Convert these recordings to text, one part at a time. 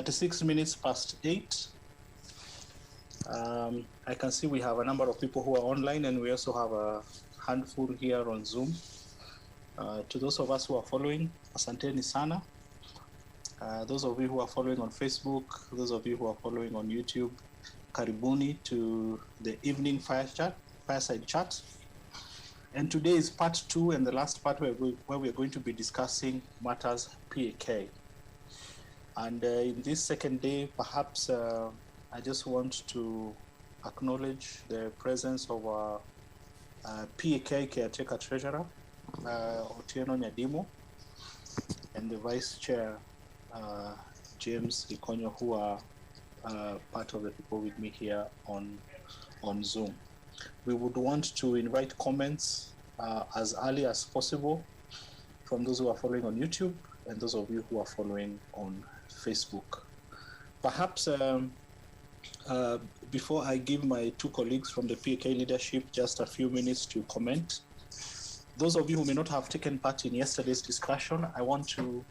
36 minutes past 8. I can see we have a number of people who are online, and we also have a handful here on Zoom. To those of us who are following, asanteni sana. Those of you who are following on Facebook, those of you who are following on YouTube, karibuni to the evening fireside chat. And today is part 2 and the last part where we're going to be discussing matters PAK. And in this second day, perhaps I just want to acknowledge the presence of our PAK caretaker treasurer, Otieno Nyadimo, and the vice chair, James Ikonyo, who are part of the people with me here on Zoom. We would want to invite comments as early as possible from those who are following on YouTube and those of you who are following on Facebook. Perhaps before I give my two colleagues from the PAK leadership just a few minutes to comment, those of you who may not have taken part in yesterday's discussion, I want to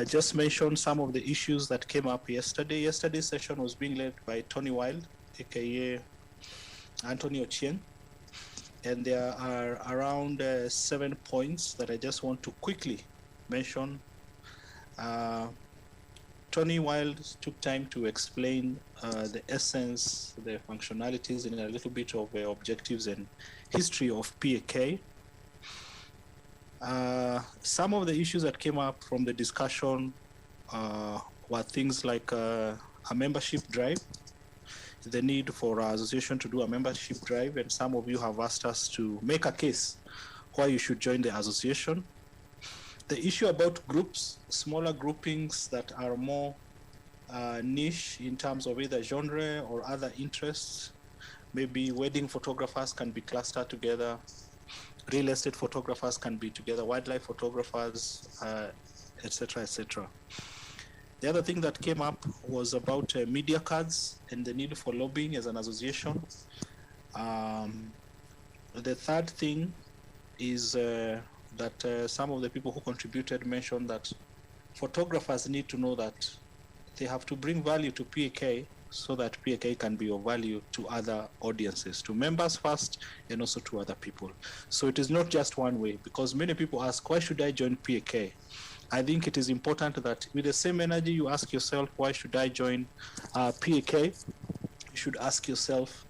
just mention some of the issues that came up yesterday. Yesterday's session was being led by Tony Wild, aka Anthony Ochieng, and there are around 7 points that I just want to quickly mention. Tony Wild took time to explain the essence, the functionalities, and a little bit of objectives and history of PAK. Some of the issues that came up from the discussion were things like a membership drive, the need for our association to do a membership drive, and some of you have asked us to make a case why you should join the association. The issue about groups, smaller groupings that are more niche in terms of either genre or other interests. Maybe wedding photographers can be clustered together, real estate photographers can be together, wildlife photographers, etc., etc. The other thing that came up was about media cards and the need for lobbying as an association. The third thing is that some of the people who contributed mentioned that photographers need to know that they have to bring value to PAK so that PAK can be of value to other audiences, to members first and also to other people. So it is not just one way, because many people ask, why should I join PAK? I think it is important that with the same energy you ask yourself, why should I join PAK? You should ask yourself,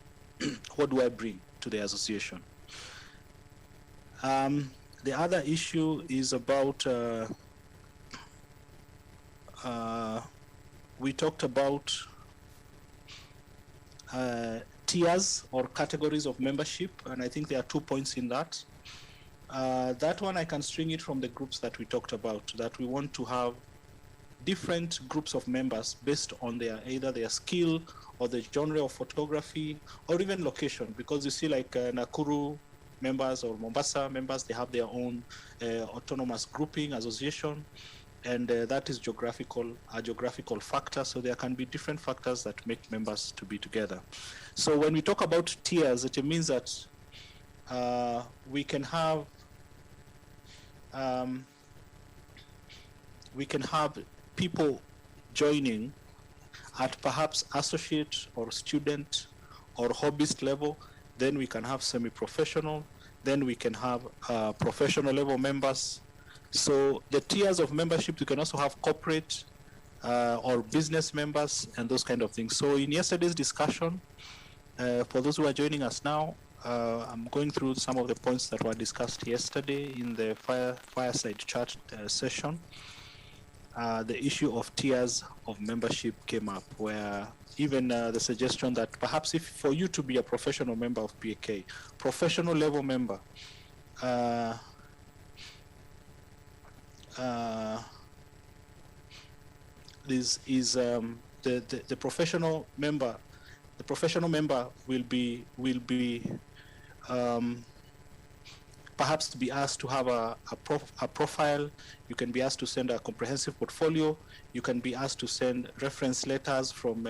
what do I bring to the association? The other issue is about, we talked about tiers or categories of membership, and I think there are 2 points in that. That one I can string it from the groups that we talked about, that we want to have different groups of members based on either their skill or the genre of photography or even location, because you see like Nakuru members or Mombasa members, they have their own autonomous grouping association, and that is a geographical factor. So there can be different factors that make members to be together. So when we talk about tiers, it means that we can have people joining at perhaps associate or student or hobbyist level. Then we can have semi-professional. Then we can have professional level members. So the tiers of membership, you can also have corporate or business members and those kind of things. So in yesterday's discussion, for those who are joining us now, I'm going through some of the points that were discussed yesterday in the fireside chat session. The issue of tiers of membership came up, where even the suggestion that perhaps if for you to be a professional member of PAK, professional level member, this is the professional member. The professional member will be perhaps to be asked to have a profile. You can be asked to send a comprehensive portfolio. You can be asked to send reference letters from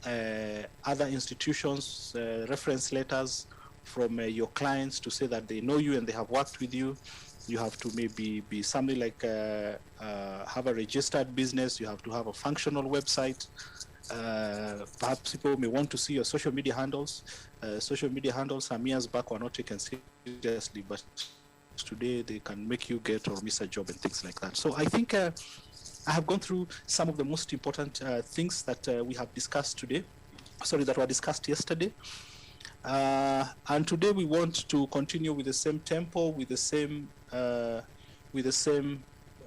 other institutions, reference letters from your clients to say that they know you and they have worked with you. You have to maybe be something like have a registered business. You have to have a functional website. Perhaps people may want to see your social media handles. Social media handles some years back were not taken seriously, but today they can make you get or miss a job and things like that. So I think I have gone through some of the most important things that we have discussed today. Sorry, that were discussed yesterday. And today we want to continue with the same tempo, with the same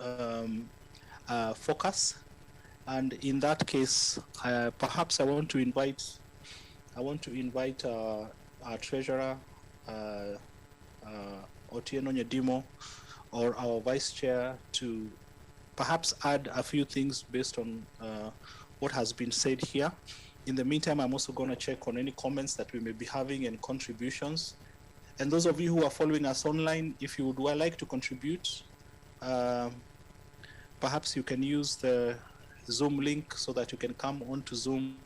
um, focus. And in that case, perhaps I want to invite our treasurer, uh, Otieno Nyedimo, or our vice chair to perhaps add a few things based on what has been said here. In the meantime, I'm also going to check on any comments that we may be having and contributions. And those of you who are following us online, if you would like to contribute, um, perhaps you can use the Zoom link so that you can come onto Zoom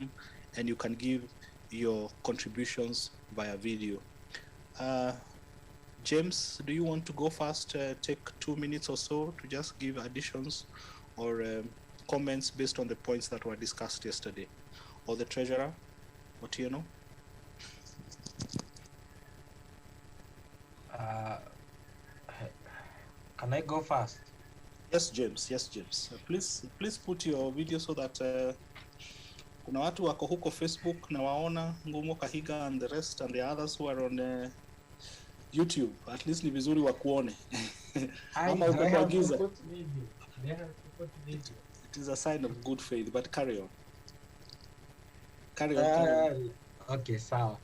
and you can give your contributions via video. Uh, James, do you want to go first? Take 2 minutes or so to just give additions or comments based on the points that were discussed yesterday. Or the treasurer, Otieno? Can I go first? Yes, James. Yes, James. Please put your video so that kuna watu wako huko Facebook na waona Ngumo Kahiga and the rest and the others who are on YouTube. At least ni vizuri wakuone. Ama Do uko I kwa have to giza. put video? Do I have to put video? It is a sign of good faith, but carry on. Carry on, carry on. Okay, so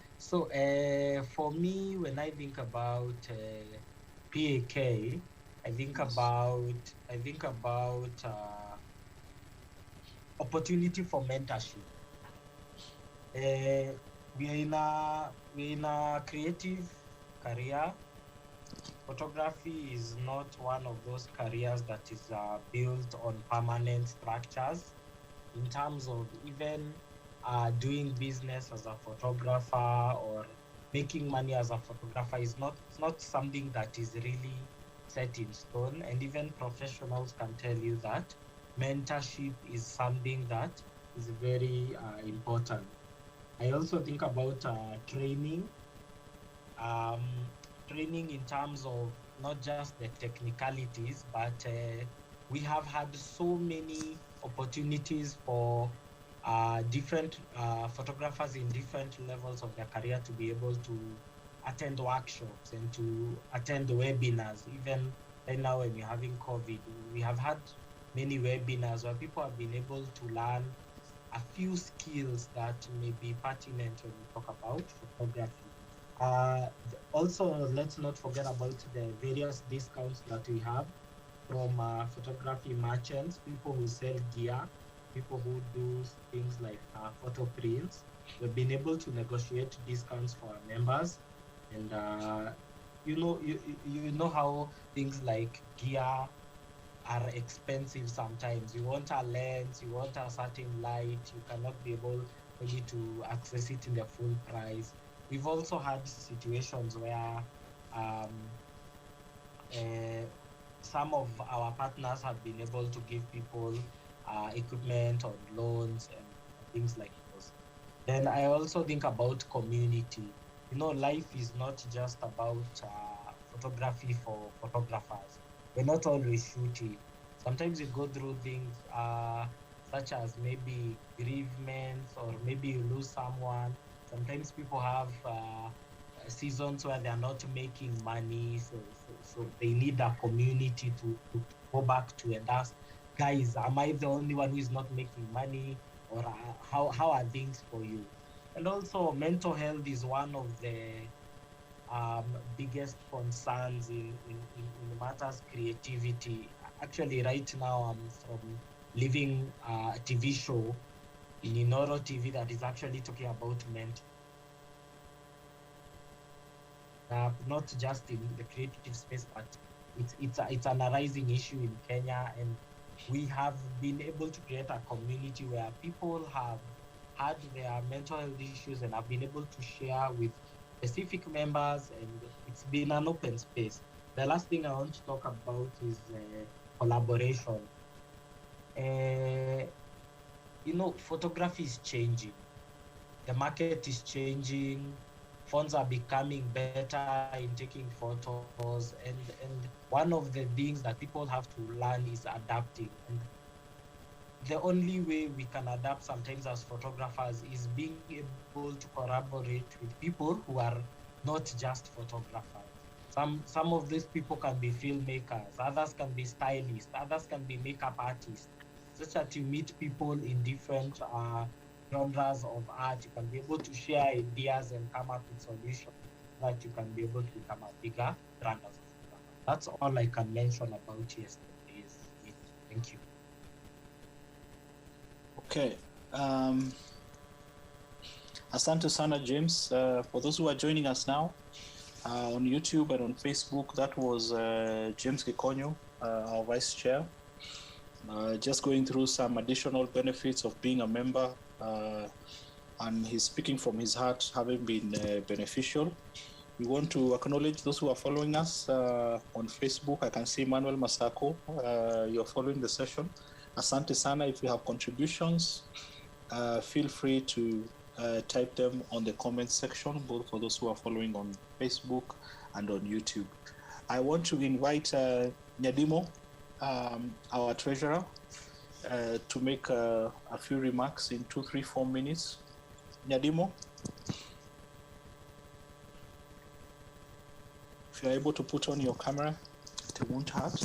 for me, when I think about PAK, I think Yes. about opportunity for mentorship. We're in a creative career. Photography is not one of those careers that is built on permanent structures. In terms of even doing business as a photographer or making money as a photographer is not something that is really set in stone. And even professionals can tell you that mentorship is something that is very important. I also think about training. Training in terms of not just the technicalities, but we have had so many opportunities for different photographers in different levels of their career to be able to attend workshops and to attend webinars. Even right now when we're having COVID, we have had many webinars where people have been able to learn a few skills that may be pertinent when we talk about photography. Also, let's not forget about the various discounts that we have from photography merchants, people who sell gear, people who do things like photo prints. We've been able to negotiate discounts for our members, and you know how things like gear are expensive sometimes. You want a lens, you want a certain light, you cannot be able maybe to access it in the full price. We've also had situations where um, some of our partners have been able to give people equipment on loans and things like those. Then I also think about community. You know, life is not just about photography for photographers. We're not always shooting. Sometimes you go through things such as maybe bereavements or maybe you lose someone. Sometimes people have seasons where they are not making money, so they need a community to go back to and ask, guys, am I the only one who is not making money, or how are things for you? And also, mental health is one of the biggest concerns in matters creativity. Actually, right now I'm from living a TV show in Inoro TV that is actually talking about mental, not just in the creative space, but it's an arising issue in Kenya, and we have been able to create a community where people have had their mental health issues and have been able to share with specific members, and it's been an open space. The last thing I want to talk about is collaboration. Photography is changing. The market is changing. Phones are becoming better in taking photos, and one of the things that people have to learn is adapting. And the only way we can adapt sometimes as photographers is being able to collaborate with people who are not just photographers. Some of these people can be filmmakers, others can be stylists, others can be makeup artists, such that you meet people in different genres of art. You can be able to share ideas and come up with solutions so that you can be able to become a bigger brand as a photographer. That's all I can mention about yesterday's meeting. Thank you. Okay. Asante sana, James. For those who are joining us now on YouTube and on Facebook, that was James Gikonyo, our Vice Chair, just going through some additional benefits of being a member, and he's speaking from his heart, having been beneficial. We want to acknowledge those who are following us on Facebook. I can see Manuel Masako, you're following the session. Asante sana. If you have contributions, feel free to type them on the comment section, both for those who are following on Facebook and on YouTube. I want to invite Nyadimo, our treasurer, to make a few remarks in 2, 3, 4 minutes. Nyadimo, if you're able to put on your camera, it won't hurt.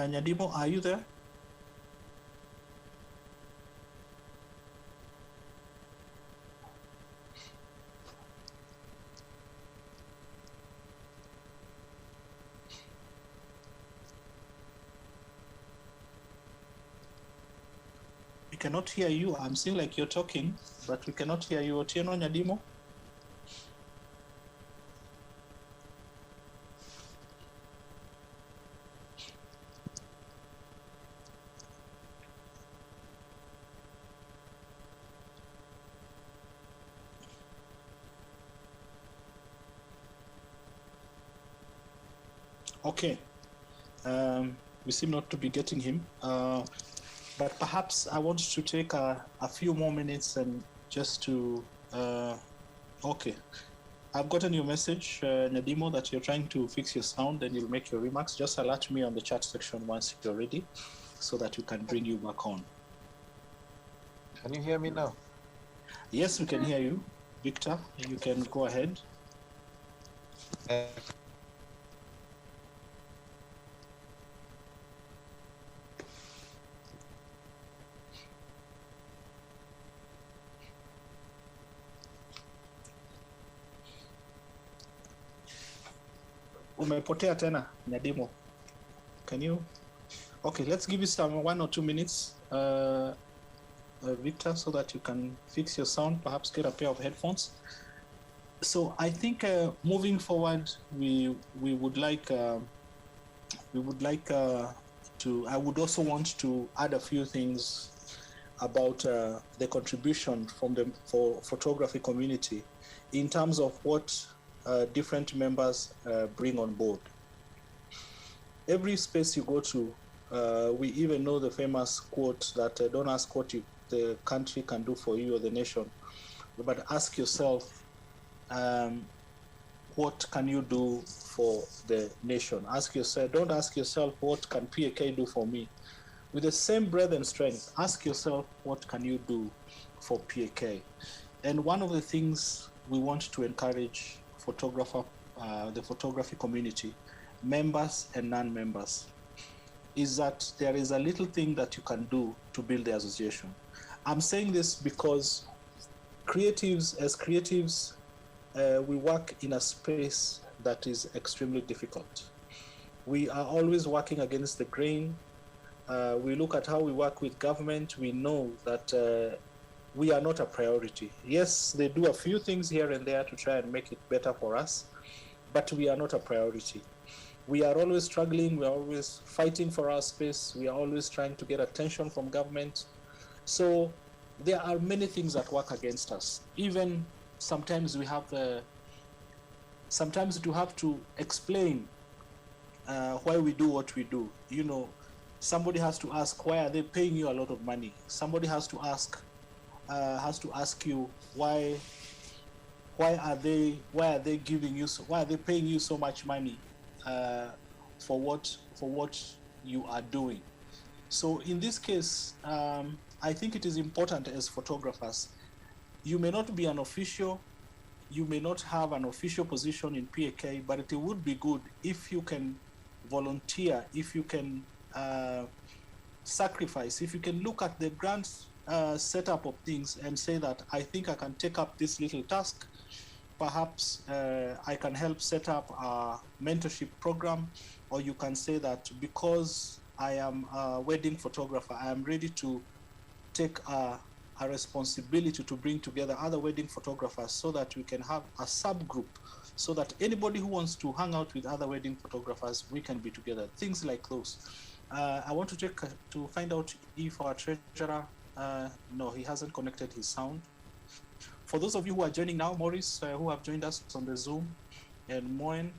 Nyadimo, are you there? We cannot hear you. I'm seeing like you're talking, but we cannot hear you. Otieno Nyadimo? Okay. We seem not to be getting him. But perhaps I want to take a few more minutes and just to, okay. I've gotten your message, Nadimo, that you're trying to fix your sound and you'll make your remarks. Just alert me on the chat section once you're ready so that we can bring you back on. Can you hear me now? Yes, we can hear you. Victor, you can go ahead. Umepotea tena, Nadimo. Can you? Okay, let's give you some 1 or 2 minutes, Victor, so that you can fix your sound, perhaps get a pair of headphones. So I think moving forward, we would like to. I would also want to add a few things about the contribution from the photography community in terms of what different members bring on board. Every space you go to, we even know the famous quote that don't ask what the country can do for you or the nation, but ask yourself, what can you do for the nation? Don't ask yourself, what can PAK do for me? With the same breadth and strength, ask yourself, what can you do for PAK? And one of the things we want to encourage the photography community, members and non-members, is that there is a little thing that you can do to build the association. I'm saying this because as creatives, we work in a space that is extremely difficult. We are always working against the grain. We look at how we work with government. We know that we are not a priority. Yes, they do a few things here and there to try and make it better for us, but we are not a priority. We are always struggling, we are always fighting for our space, we are always trying to get attention from government. So there are many things that work against us. Even sometimes we have sometimes to have to explain why we do what we do. You know, somebody has to ask, why are they paying you a lot of money? Somebody has to ask you why are they giving you why are they paying you so much money uh, for what you are doing. So in this case, I think it is important as photographers. You may not be an official, you may not have an official position in PAK, but it would be good if you can volunteer, if you can sacrifice, if you can look at the grand setup of things and say that I think I can take up this little task. Perhaps I can help set up a mentorship program, or you can say that because I am a wedding photographer, I am ready to take a responsibility to bring together other wedding photographers so that we can have a subgroup, so that anybody who wants to hang out with other wedding photographers, we can be together. Things like those. I want to check to find out if our treasurer, no, he hasn't connected his sound. For those of you who are joining now, Maurice, who have joined us on the Zoom, and Moen,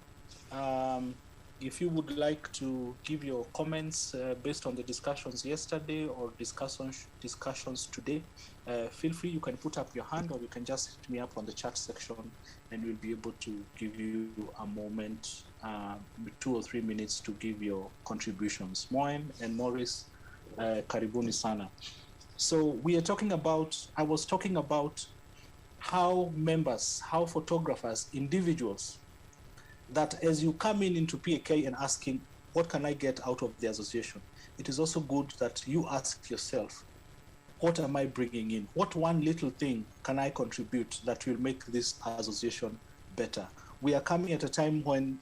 um, if you would like to give your comments based on the discussions yesterday or discussions today, feel free. You can put up your hand, or you can just hit me up on the chat section, and we'll be able to give you a moment, 2 or 3 minutes to give your contributions. Moen and Maurice, karibuni sana. So we are talking about, I was talking about how members, how photographers, individuals, that as you come in into PAK and asking, what can I get out of the association? It is also good that you ask yourself, what am I bringing in? What one little thing can I contribute that will make this association better? We are coming at a time when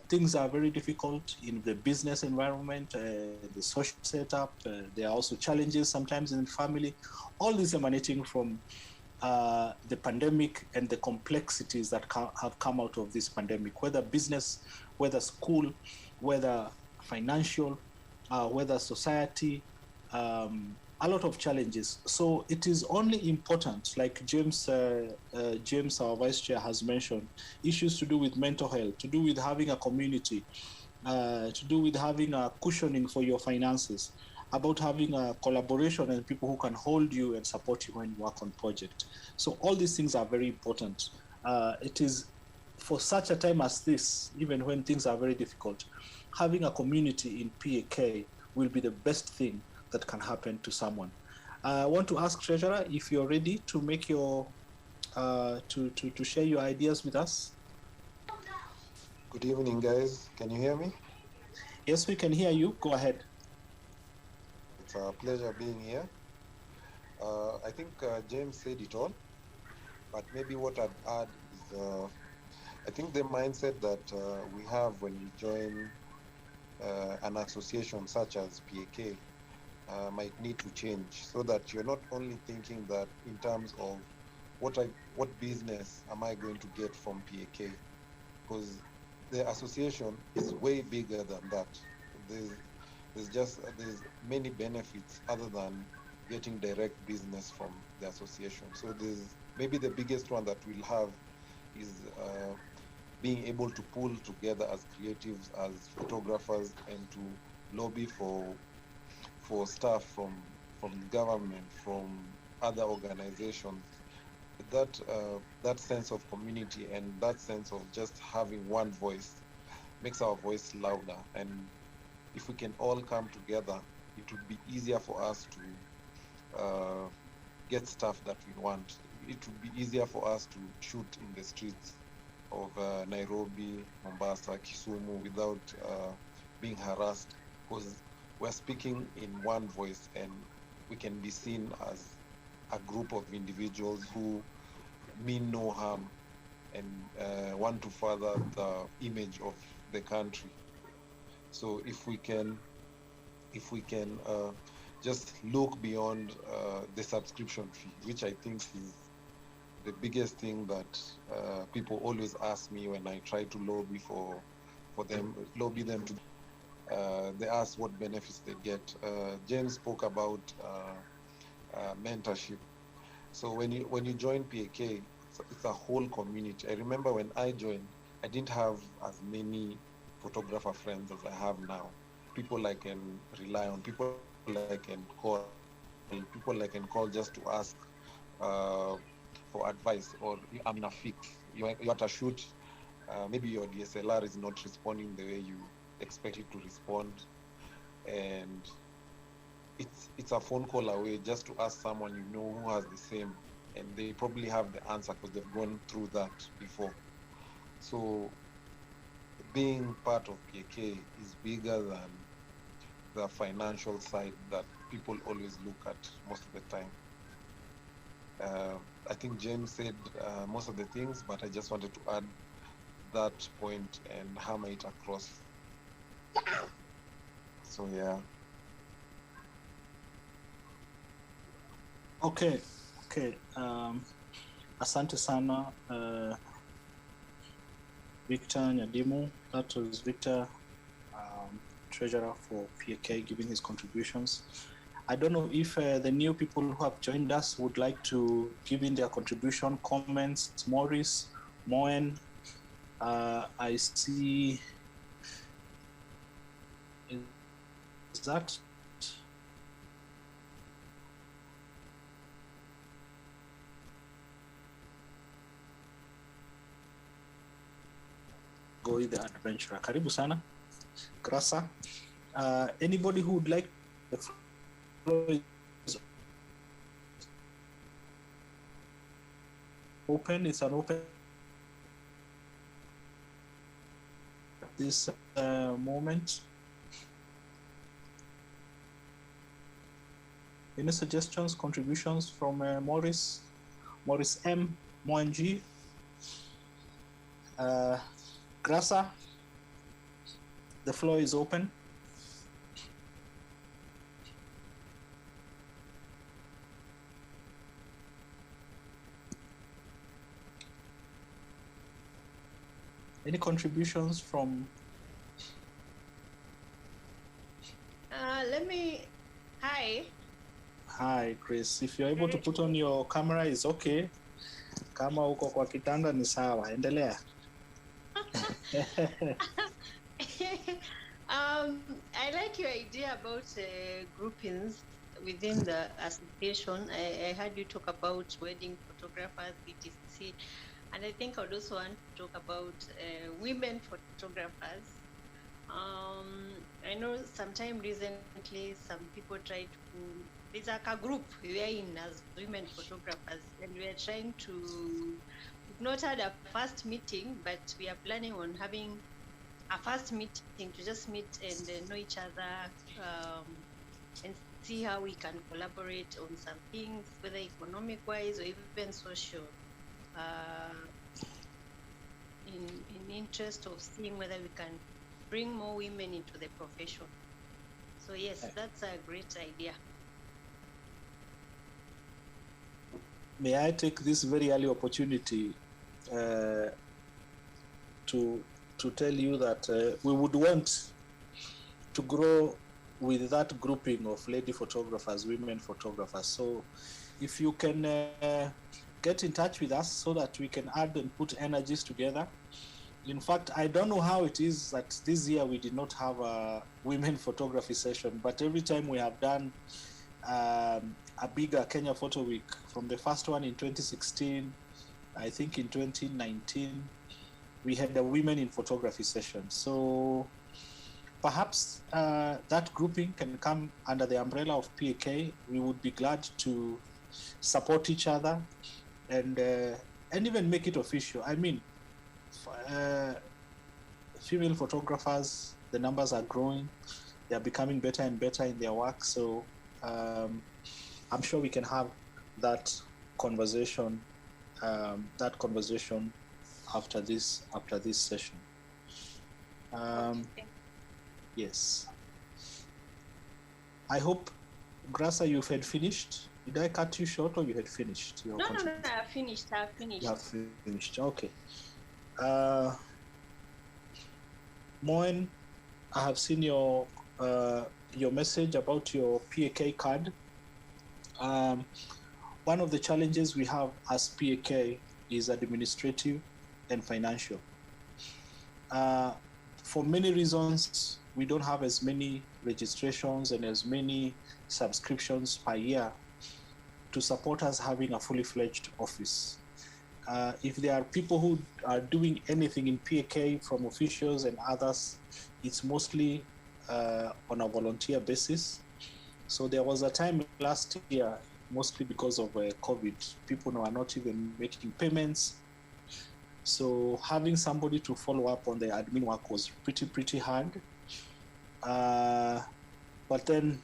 things are very difficult in the business environment, the social setup. There are also challenges sometimes in family. All this emanating from the pandemic and the complexities that have come out of this pandemic, whether business, whether school, whether financial, whether society, a lot of challenges. So it is only important, like James, our vice chair, has mentioned, issues to do with mental health, to do with having a community, to do with having a cushioning for your finances, about having a collaboration and people who can hold you and support you when you work on project. So all these things are very important. It is for such a time as this, even when things are very difficult, having a community in PAK will be the best thing that can happen to someone. I want to ask Treasurer if you're ready to make your to share your ideas with us. Good evening, guys. Can you hear me? Yes, we can hear you. Go ahead. It's a pleasure being here. I think James said it all, but maybe what I'd add is I think the mindset that we have when we join an association such as PAK might need to change, so that you're not only thinking that in terms of what business am I going to get from PAK, because the association is way bigger than that. There's many benefits other than getting direct business from the association. So there's maybe the biggest one that we'll have is being able to pull together as creatives, as photographers, and to lobby for staff from the government, from other organizations. That sense of community and that sense of just having one voice makes our voice louder. And if we can all come together, it would be easier for us to get stuff that we want. It would be easier for us to shoot in the streets of Nairobi, Mombasa, Kisumu without being harassed, because we're speaking in one voice and we can be seen as a group of individuals who mean no harm and want to further the image of the country. So if we can just look beyond the subscription fee, which I think is the biggest thing that people always ask me when I try to lobby them to. They ask what benefits they get. James spoke about mentorship. So when you join PAK, it's a whole community. I remember when I joined, I didn't have as many photographer friends as I have now. People I can rely on, people I can call just to ask for advice, or I'm in a fix. You at a shoot, maybe your DSLR is not responding the way you expect it to respond, and it's a phone call away just to ask someone you know who has the same, and they probably have the answer because they've gone through that before. So being part of PK is bigger than the financial side that people always look at most of the time. I think James said most of the things, but I just wanted to add that point and hammer it across. So yeah. Okay. Asante sana, Victor Nyadimu. That was Victor, treasurer for PAK, giving his contributions. I don't know if the new people who have joined us would like to give in their contribution, comments. Morris, Moen, I see. Is that? Goi the adventurer. Karibu sana. Grasa. Anybody who would like, the floor is open. It's an open at this moment. Any suggestions, contributions from Morris M, Moenji, Grasa? The floor is open. Any contributions from? Hi. Hi, Chris. If you're able to put on your camera, it's okay. Kama uko kwa kitanda ni sawa. Endelea. I like your idea about groupings within the association. I heard you talk about wedding photographers, etc. And I think I would also want to talk about women photographers. I know sometime recently some people tried to, there's like a group we're in as women photographers, and we are trying to, we've not had a first meeting, but we are planning on having a first meeting to just meet and know each other, and see how we can collaborate on some things, whether economic wise or even social, in interest of seeing whether we can bring more women into the profession. So yes, that's a great idea. May I take this very early opportunity to tell you that we would want to grow with that grouping of lady photographers, women photographers. So if you can get in touch with us so that we can add and put energies together. In fact, I don't know how it is that this year we did not have a women photography session, but every time we have done a bigger Kenya Photo Week, from the first one in 2016, I think in 2019, we had a women in photography session. So perhaps that grouping can come under the umbrella of PAK. We would be glad to support each other and even make it official. I mean, female photographers, the numbers are growing. They are becoming better and better in their work. So I'm sure we can have that conversation after this session. Okay. Yes. I hope Grasa, you had finished. Did I cut you short, or you had finished your No, contribution? I finished. You have finished. Okay. Uh, Moen, I have seen your message about your PAK card. One of the challenges we have as PAK is administrative and financial. For many reasons, we don't have as many registrations and as many subscriptions per year to support us having a fully fledged office. If there are people who are doing anything in PAK from officials and others, it's mostly on a volunteer basis. So there was a time last year, mostly because of COVID, people were not even making payments. So having somebody to follow up on the admin work was pretty hard. But then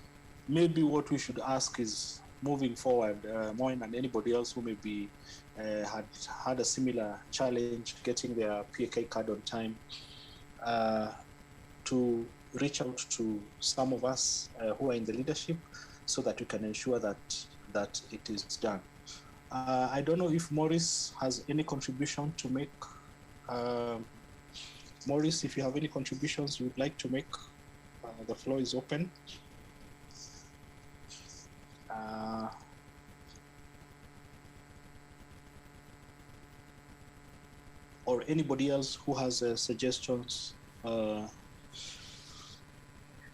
maybe what we should ask is moving forward, Moin and anybody else who maybe had a similar challenge getting their PAK card on time, to reach out to some of us who are in the leadership so that we can ensure that it is done. I don't know if Maurice has any contribution to make. Maurice, if you have any contributions you would like to make, the floor is open. Or anybody else who has suggestions.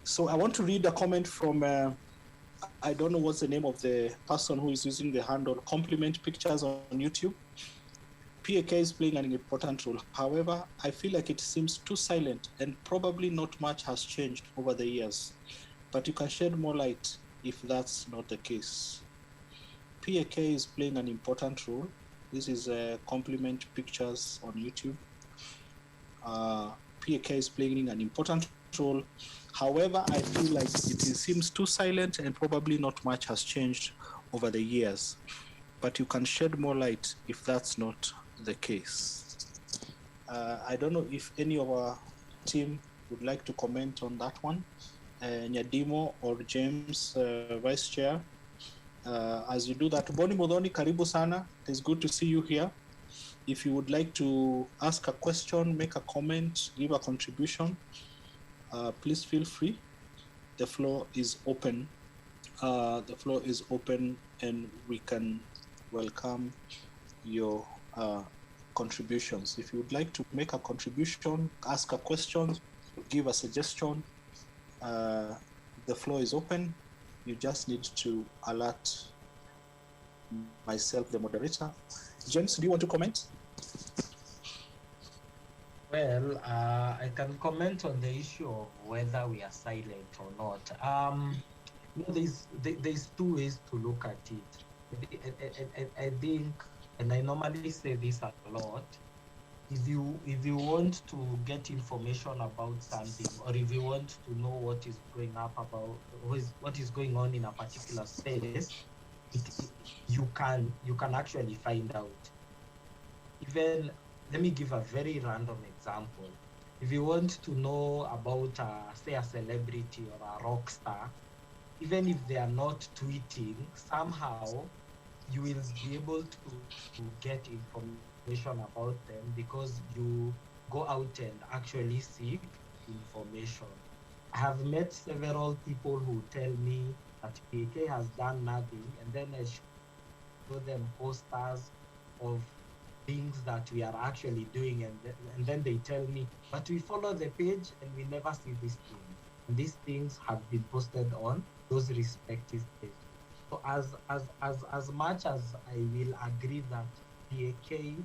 So I want to read a comment from, I don't know what's the name of the person who is using the handle Compliment Pictures on YouTube. PAK is playing an important role. However, I feel like it seems too silent and probably not much has changed over the years. But you can shed more light if that's not the case. PAK is playing an important role. This is Compliment Pictures on YouTube. PAK is playing an important role. However, I feel like it seems too silent and probably not much has changed over the years. But you can shed more light if that's not the case. I don't know if any of our team would like to comment on that one. Nyadimo or James, Vice Chair. As you do that, Boni Modoni, karibu sana. It is good to see you here. If you would like to ask a question, make a comment, give a contribution, please feel free. The floor is open. The floor is open and we can welcome your contributions. If you would like to make a contribution, ask a question, give a suggestion, the floor is open. You just need to alert myself, the moderator. James, do you want to comment? Well, I can comment on the issue of whether we are silent or not. There's two ways to look at it. I think, and I normally say this a lot, if you want to get information about something, or if you want to know what is what is going on in a particular space, you can actually find out. Even, let me give a very random example. If you want to know about, say, a celebrity or a rock star, even if they are not tweeting, somehow you will be able to get information about them because you go out and actually seek information. I have met several people who tell me that PK has done nothing, and then I show them posters of things that we are actually doing, and then they tell me, but we follow the page and we never see these things. And these things have been posted on those respective pages. So as much as I will agree that PAK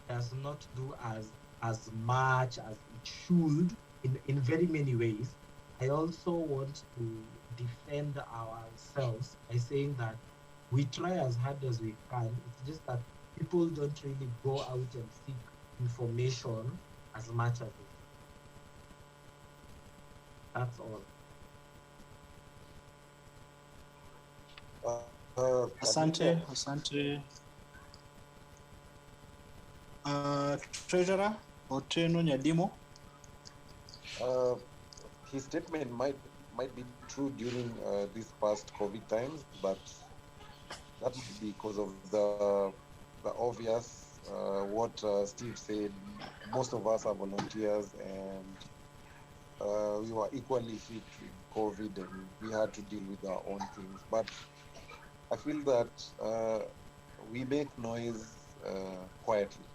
does not do as much as it should in very many ways, I also want to defend ourselves by saying that we try as hard as we can. It's just that people don't really go out and seek information as much as they do. That's all. Asante. Treasurer Oteno Nyadimo. His statement might might be true during these past COVID times, but that might be because of the obvious what Steve said. Most of us are volunteers, and we were equally hit with COVID, and we had to deal with our own things. But I feel that we make noise quietly.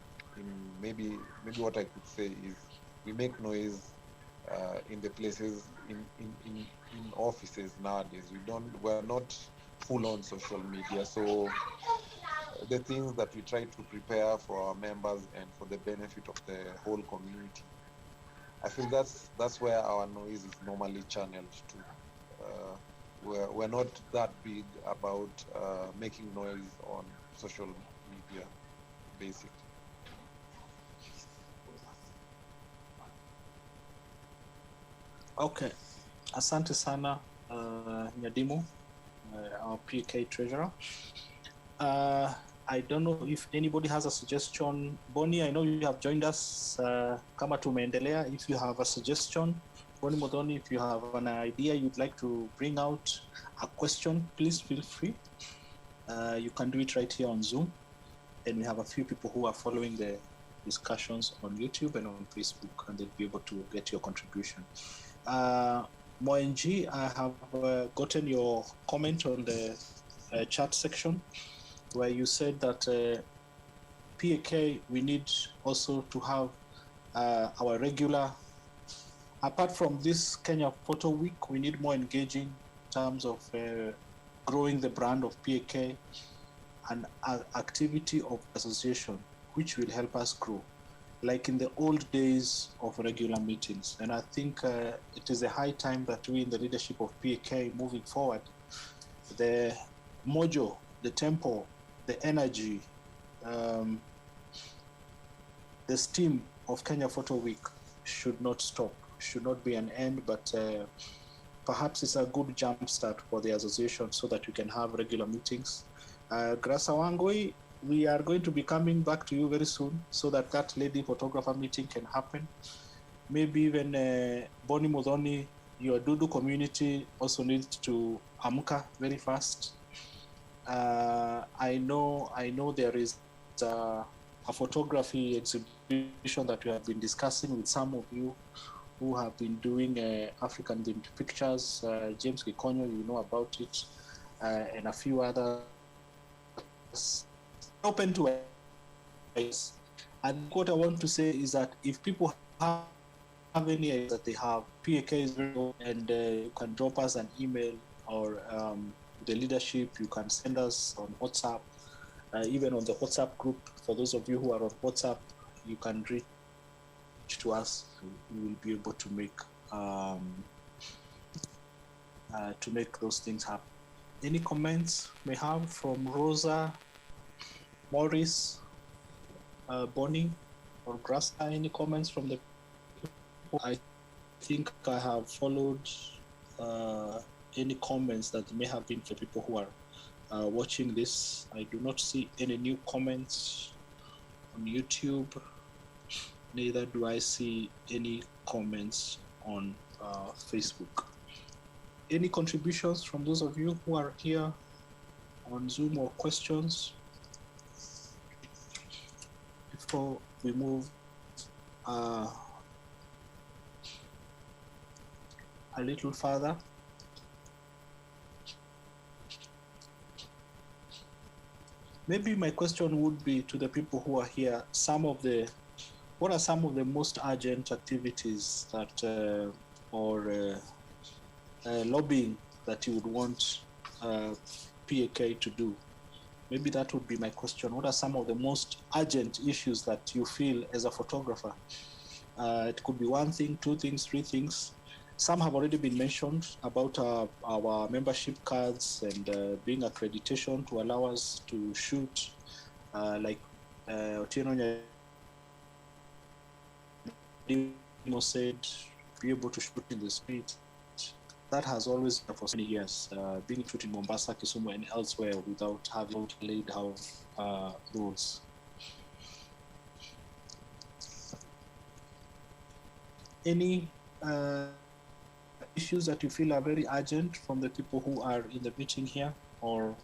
Maybe what I could say is we make noise in the places in offices nowadays. We're not full on social media. So the things that we try to prepare for our members and for the benefit of the whole community, I feel that's where our noise is normally channeled to. We're not that big about making noise on social media, basically. Okay, asante sana Nyadimu, our PK treasurer. I don't know if anybody has a suggestion. Bonnie, I know you have joined us. Kama tumeendelea, if you have a suggestion, Bonnie Modoni, if you have an idea you'd like to bring out, a question, please feel free. You can do it right here on Zoom. And we have a few people who are following the discussions on YouTube and on Facebook, and they'll be able to get your contribution. Moenji, I have gotten your comment on the chat section where you said that PAK, we need also to have our regular, apart from this Kenya Photo Week, we need more engaging in terms of growing the brand of PAK and activity of association, which will help us grow, like in the old days of regular meetings. And I think it is a high time that we in the leadership of PAK moving forward, the mojo, the tempo, the energy, the steam of Kenya Photo Week should not stop, should not be an end, but perhaps it's a good jump start for the association so that we can have regular meetings. Grasa Wangoi, we are going to be coming back to you very soon so that that lady photographer meeting can happen. Maybe even Bonnie Modoni, your Dudu community also needs to amka very fast. I know there is a photography exhibition that we have been discussing with some of you who have been doing African themed pictures. James Gikonyo, you know about it, and a few others. Open to ideas. And what I want to say is that if people have any ideas that they have, PAK is very open, and you can drop us an email or the leadership. You can send us on WhatsApp, even on the WhatsApp group. For those of you who are on WhatsApp, you can reach to us. We will be able to make those things happen. Any comments may have from Rosa, Morris, Bonnie, or Grasa? Any comments from the people? I think I have followed any comments that may have been for people who are watching this. I do not see any new comments on YouTube. Neither do I see any comments on Facebook. Any contributions from those of you who are here on Zoom or questions before we move a little further? Maybe my question would be to the people who are here, what are some of the most urgent activities that or lobbying that you would want PAK to do? Maybe that would be my question. What are some of the most urgent issues that you feel as a photographer? It could be one thing, two things, three things. Some have already been mentioned about our membership cards and being accreditation to allow us to shoot, like Otieno Nyadimo said, be able to shoot in the street. That has always been for so many years, being shoot in Mombasa, Kisumu, and elsewhere without having laid out rules. Any issues that you feel are very urgent from the people who are in the meeting here or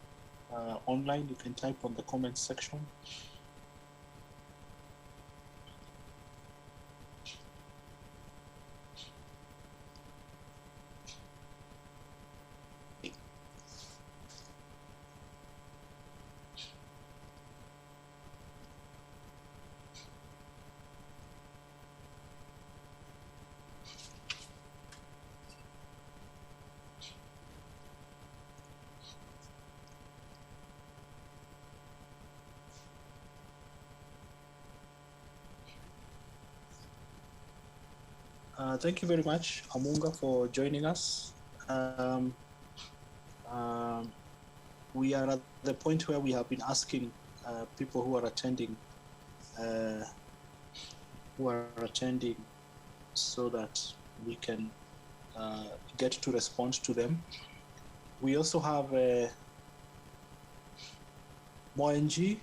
online, you can type on the comment section. Thank you very much, Amunga, for joining us. Um, we are at the point where we have been asking people who are attending so that we can get to respond to them. We also have Moenji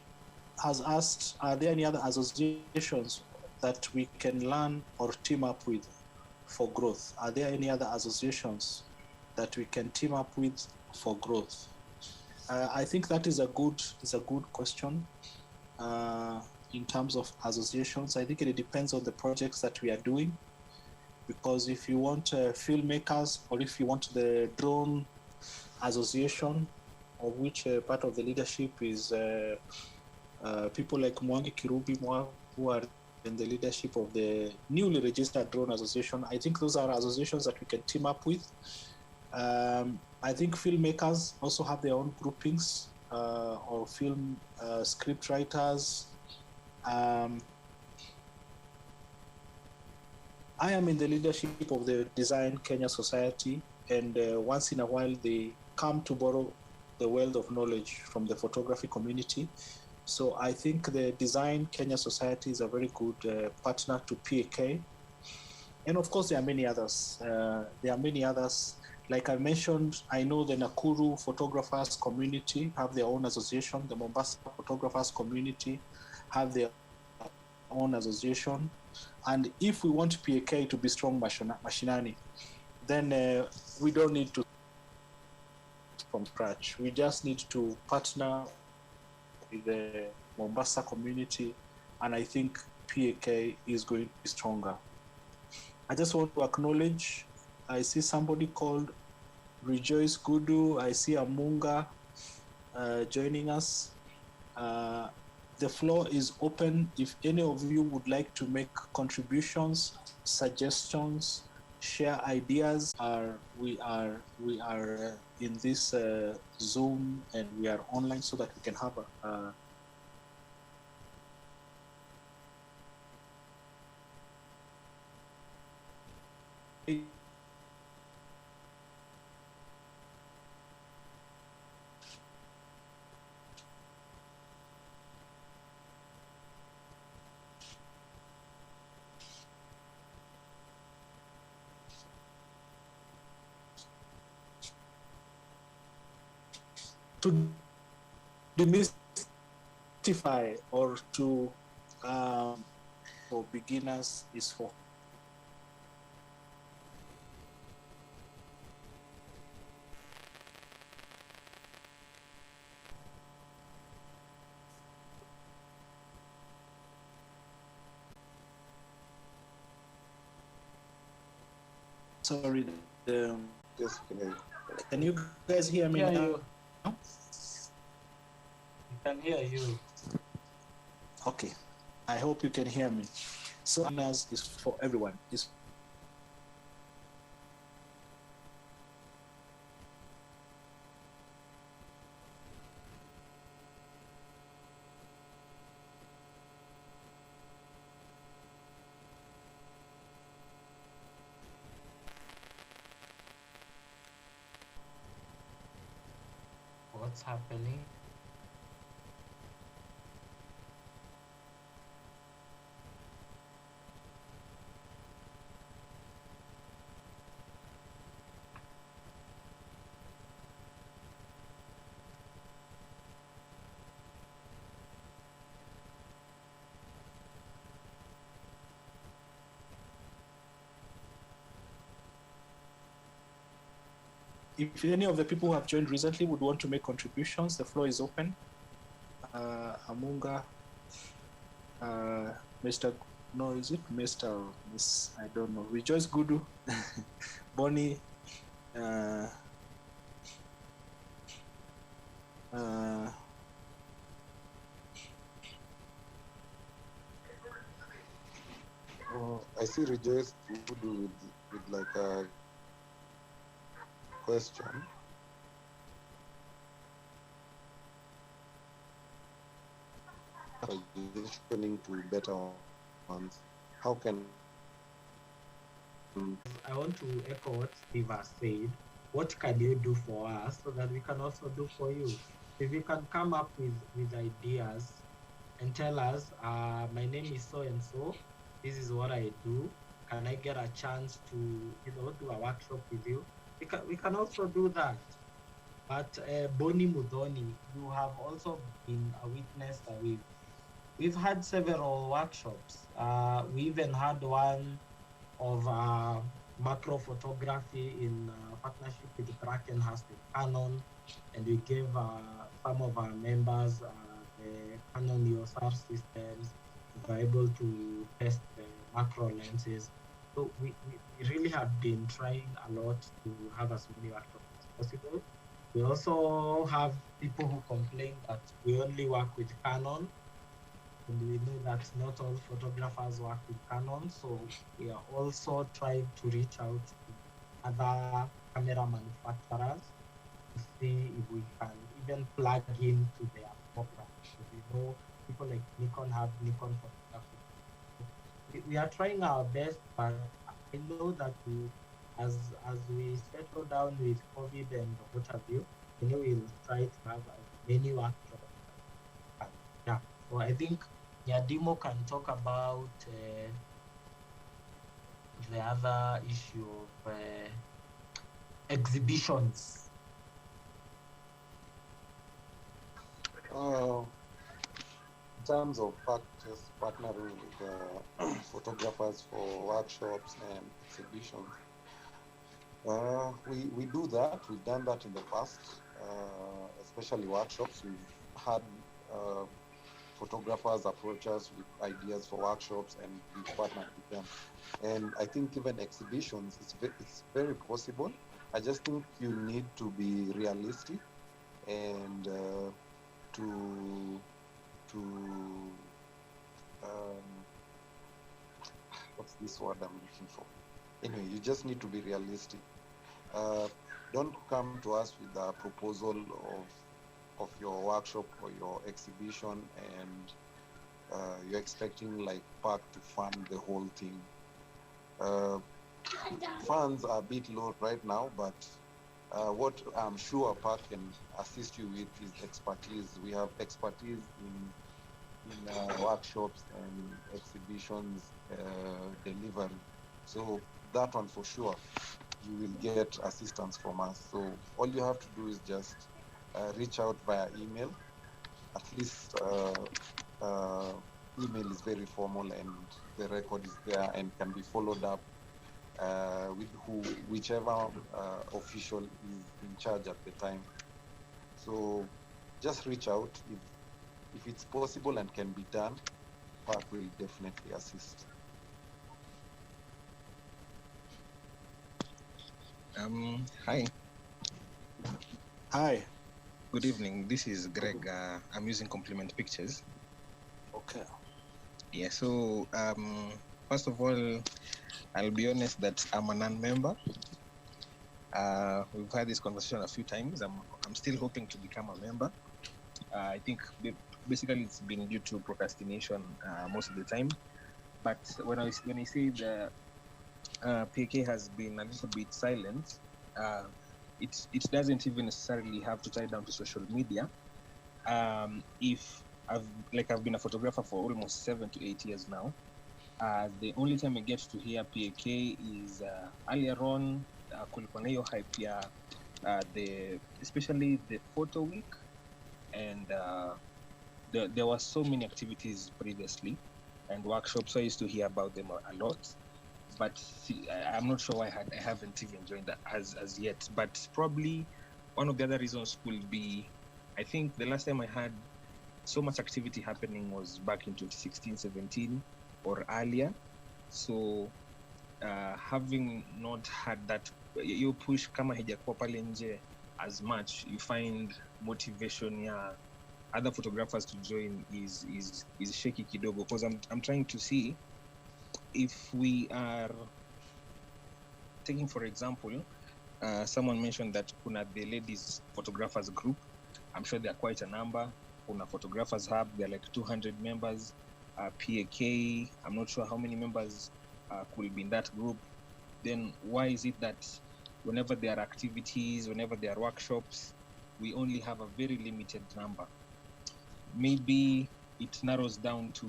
has asked, are there any other associations that we can learn or team up with for growth? Are there any other associations that we can team up with for growth? I think that is a good question. In terms of associations, I think it depends on the projects that we are doing, because if you want filmmakers, or if you want the drone association, of which part of the leadership is people like Mwangi Kirubi who are in the leadership of the newly registered drone association, I think those are associations that we can team up with. I think filmmakers also have their own groupings, or film script writers. I am in the leadership of the Design Kenya Society, and once in a while they come to borrow the wealth of knowledge from the photography community. So I think the Design Kenya Society is a very good partner to PAK. And of course, there are many others. Like I mentioned, I know the Nakuru photographers community have their own association. The Mombasa photographers community have their own association. And if we want PAK to be strong mashinani, then we don't need to from scratch. We just need to partner with the Mombasa community, and I think PAK is going to be stronger. I just want to acknowledge, I see somebody called Rejoice Gudu. I see Amunga joining us. The floor is open. If any of you would like to make contributions, suggestions, share ideas, we are in this Zoom, and we are online so that we can have a to demystify or to for beginners is for sorry. Yes, Can you guys hear me now? You can hear you. Okay, I hope you can hear me. So is for everyone. It's What's happening? if any of the people who have joined recently would want to make contributions, the floor is open. Amunga, Mr. No, is it Mr. or Miss? I don't know. Rejoice Gudu, Bonnie, I see Rejoice Voodoo with like a question. Transitioning to better ones. How can I want to echo what Steve has said. What can you do for us so that we can also do for you? If you can come up with ideas and tell us, my name is so and so, this is what I do. Can I get a chance to, do a workshop with you? We can also do that. But Boni Mudoni, you have also been a witness that we've had several workshops. We even had one of macro photography in partnership with Brackenhurst and Canon, and we gave some of our members the Canon EOS R systems to be able to test the macro lenses. So we really have been trying a lot to have as many workshops as possible. We also have people who complain that we only work with Canon, and we know that not all photographers work with Canon, so we are also trying to reach out to other camera manufacturers to see if we can even plug into their program. So we know people like Nikon have Nikon photography. We are trying our best, but I know that as we settle down with COVID and what have you, we'll try to have as many workshops. Yeah, so I think Nyadimo can talk about the other issue of exhibitions. in terms of practice, partnering with photographers for workshops and exhibitions, we do that. We've done that in the past, especially workshops. We've had photographers approach us with ideas for workshops, and we've partnered with them. And I think even exhibitions, it's very possible. I just think you need to be realistic and what's this word I'm looking for? Anyway, you just need to be realistic. Don't come to us with a proposal of your workshop or your exhibition and you're expecting like PAK to fund the whole thing. Funds are a bit low right now, but what I'm sure PAK can assist you with is expertise. We have expertise in workshops and exhibitions delivery. So that one for sure, you will get assistance from us. So all you have to do is just reach out via email. At least email is very formal and the record is there and can be followed up with whichever official is in charge at the time. So just reach out. If it's possible and can be done, PAK will definitely assist. Hi. Hi. Good evening. This is Greg. I'm using Compliment Pictures. Okay. Yeah. So first of all, I'll be honest that I'm a non-member. We've had this conversation a few times. I'm still hoping to become a member. I think basically it's been due to procrastination most of the time. But when I say the PAK has been a little bit silent, it doesn't even necessarily have to tie down to social media. If I've been a photographer for almost 7 to 8 years now. The only time I get to hear PAK is earlier on, kulikuwa na hiyo hype ya especially the photo week, and there were so many activities previously and workshops, so I used to hear about them a lot. but I'm not sure why I haven't even joined that as yet. But probably one of the other reasons could be, I think the last time I had so much activity happening was back in 2016, 17 or earlier. So having not had that, you push kama hijakuwa pale nje as much, you find motivation ya other photographers to join is shaky kidogo, because I'm trying to see if we are taking, for example, someone mentioned that kuna the ladies photographers group. I'm sure there are quite a number. Kuna photographers hub, there are like 200 members. PAK, I'm not sure how many members could be in that group. Then why is it that whenever there are activities, whenever there are workshops, we only have a very limited number? Maybe it narrows down to,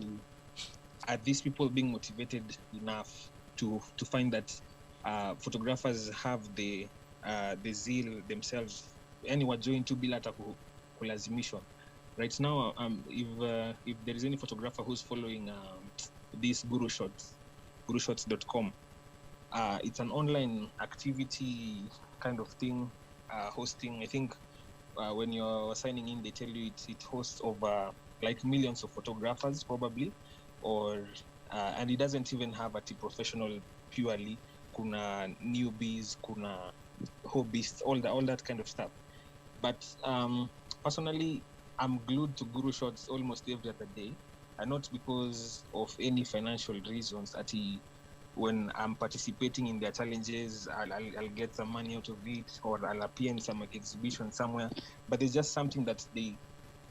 are these people being motivated enough to find that photographers have the zeal themselves, yani wajoin tu bila hata kulazimishwa. Right now, if there is any photographer who's following this gurushots.com, it's an online activity kind of thing, hosting. I think when you're signing in, they tell you it hosts over like millions of photographers probably, or and it doesn't even have a professional purely. Kuna newbies, kuna hobbyists, all that kind of stuff. But personally, I'm glued to Guru Shots almost every other day, and not because of any financial reasons. When I'm participating in their challenges, I'll get some money out of it, or I'll appear in some exhibition somewhere. But it's just something that they,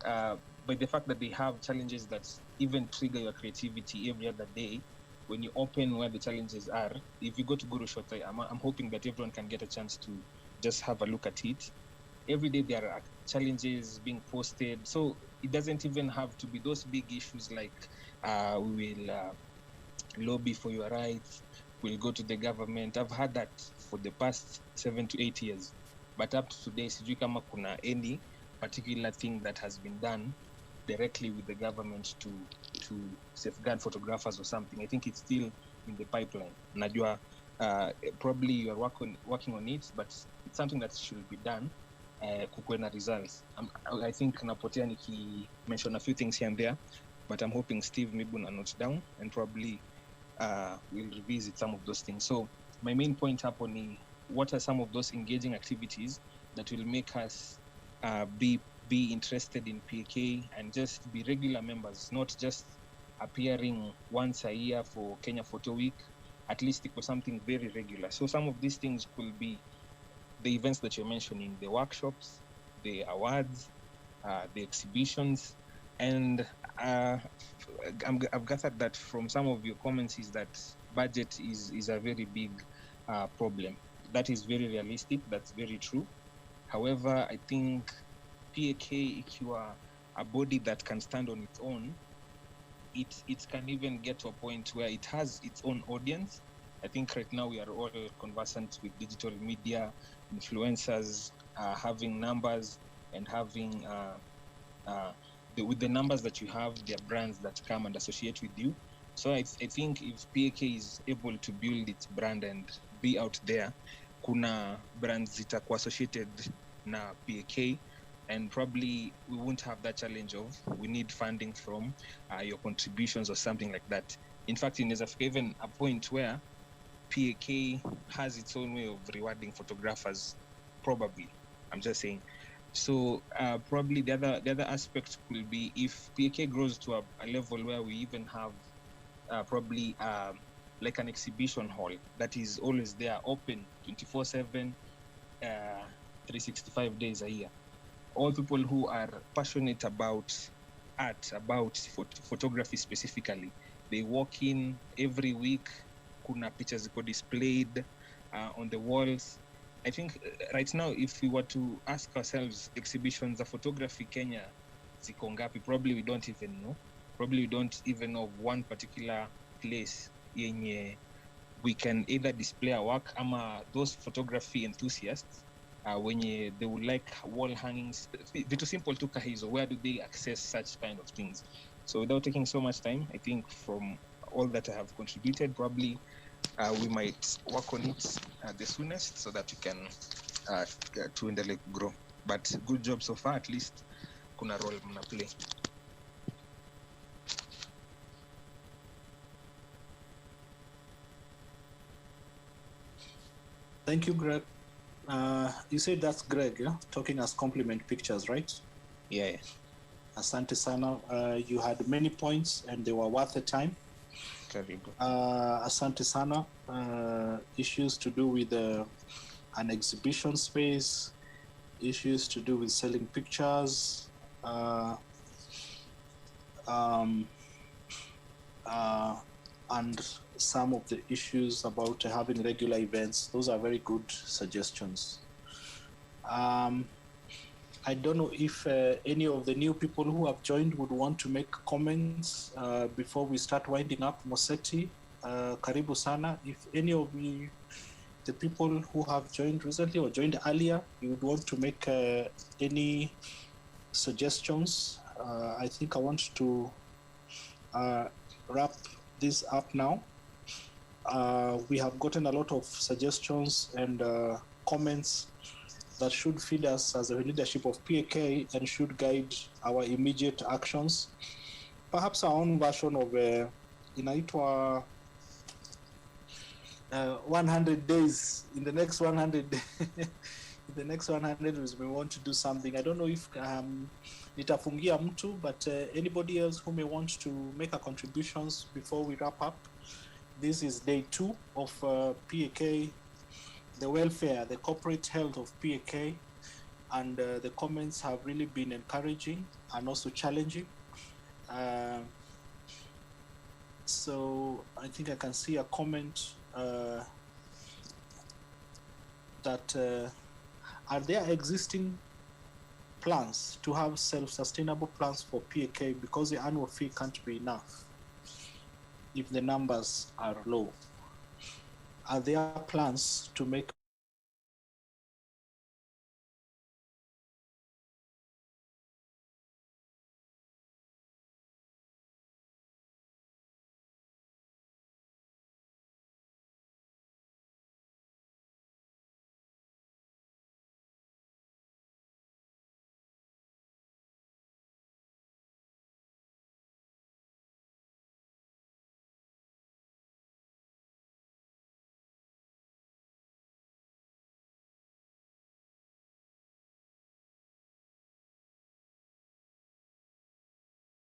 by the fact that they have challenges that even trigger your creativity every other day, when you open where the challenges are, if you go to Guru Shot, I'm hoping that everyone can get a chance to just have a look at it. Every day there are challenges being posted. So it doesn't even have to be those big issues like we will lobby for your rights, we'll go to the government. I've had that for the past 7 to 8 years. But up to today, sijui kama kuna any particular thing that has been done directly with the government to safeguard photographers or something. I think it's still in the pipeline. Najua probably you are working on it, but it's something that should be done. Kukuwe na results. I think napotea mention a few things here and there, but I'm hoping Steve maybe na note down and probably we'll revisit some of those things. So my main point hapo ni, what are some of those engaging activities that will make us be interested in PAK and just be regular members, not just appearing once a year for Kenya Photo Week. At least it was something very regular. So some of these things could be the events that you're mentioning, the workshops, the awards, the exhibitions, and I've gathered that from some of your comments is that budget is a very big problem. That is very realistic. That's very true. However, I think PAK, if you are a body that can stand on its own, it can even get to a point where it has its own audience. I think right now we are all conversant with digital media, influencers, having numbers and having with the numbers that you have, there are brands that come and associate with you. So I think if PAK is able to build its brand and be out there, kuna brands zitakuwa associated na PAK, and probably we won't have that challenge of we need funding from your contributions or something like that. In fact, in Africa, even a point where PAK has its own way of rewarding photographers, probably. I'm just saying. So probably the other aspect will be if PAK grows to a level where we even have probably like an exhibition hall that is always there, open 24/7, 365 days a year. All people who are passionate about art, about photography specifically, they walk in every week. Kuna pictures ziko displayed on the walls. I think right now, if we were to ask ourselves, exhibitions of photography Kenya ziko ngapi, probably we don't even know. Probably we don't even know of one particular place yenye we can either display our work ama those photography enthusiasts wenye they would like wall hangings, vitu simple tu kahizo. Where do they access such kind of things? So without taking so much time, I think from all that I have contributed, probably we might work on it the soonest so that we can tuendelee grow. But good job so far, at least kuna role mna play. Thank you, Greg. You said that's Greg, yeah? Talking as compliment pictures, right? Yeah. Asante sana. You had many points and they were worth the time. Karibu. Asante sana. Issues to do with an exhibition space, issues to do with selling pictures, and some of the issues about having regular events. Those are very good suggestions. I don't know if any of the new people who have joined would want to make comments before we start winding up. Moseti, karibu sana. If any of the people who have joined recently or joined earlier, you would want to make any suggestions, I think I want to wrap this up now. We have gotten a lot of suggestions and comments that should feed us as a leadership of PAK and should guide our immediate actions. Perhaps our own version of inaitwa 100 days. In the next 100 in the next 100 days, we want to do something. I don't know if nitafungia mtu, but anybody else who may want to make a contributions before we wrap up. This is day 2 of PAK, the welfare, the corporate health of PAK, and the comments have really been encouraging and also challenging. So I think I can see a comment that are there existing plans to have self-sustainable plans for PAK because the annual fee can't be enough if the numbers are low? Are there plans to make